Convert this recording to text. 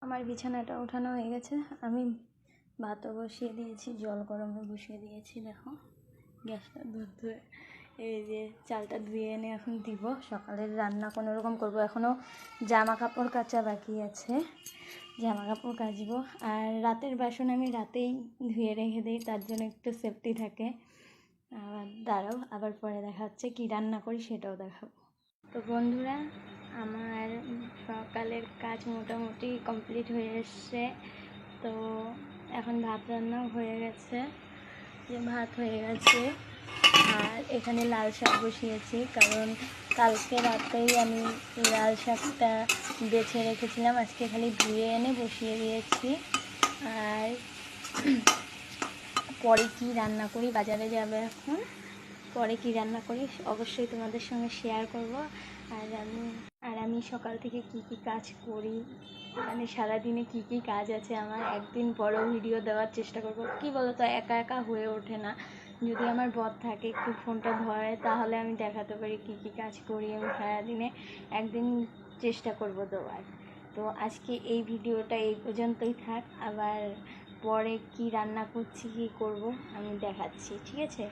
আমার বিছানাটা ওঠানো হয়ে গেছে। আমি ভাতও বসিয়ে দিয়েছি, জল গরমে বসিয়ে দিয়েছি। দেখো গ্যাসটা ধুয়ে এই যে চালটা ধুয়ে এনে এখন দিব। সকালের রান্না কোনো রকম করবো। এখনও জামা কাপড় কাচা বাকি আছে, জামা কাপড় কাচবো। আর রাতের বাসন আমি রাতেই ধুয়ে রেখে দিই, তার জন্য একটু সেফটি থাকে। আবার দাঁড়াও, আবার পরে দেখা হচ্ছে কী রান্না করি সেটাও দেখাবো। তো বন্ধুরা, আমার সকালের কাজ মোটামুটি কমপ্লিট হয়ে এসছে। তো এখন ভাত রান্নাও হয়ে গেছে, যে ভাত হয়ে গেছে। আর এখানে লাল শাক বসিয়েছি, কারণ কালকে রাতেই আমি লাল শাকটা বেছে রেখেছিলাম, আজকে খালি ধুয়ে এনে বসিয়ে দিয়েছি। আর পরে কি রান্না করি, বাজারে যাবে এখন, পরে কি রান্না করি অবশ্যই তোমাদের সঙ্গে শেয়ার করব। আর আমি সকাল থেকে কি কি কাজ করি, মানে সারাদিনে কি কি কাজ আছে আমার, একদিন বড় ভিডিও দেওয়ার চেষ্টা করব। কি বলো তো, একা একা হয়ে ওঠে না। যদি আমার বর থাকে, একটু ফোনটা ধরে, তাহলে আমি দেখাতে পারি কি কি কাজ করি আমি সারাদিনে। একদিন চেষ্টা করব দেওয়ার। তো আজকে এই ভিডিওটা এই পর্যন্তই থাক। আবার পরে কি রান্না করছি, কি করব আমি দেখাচ্ছি, ঠিক আছে।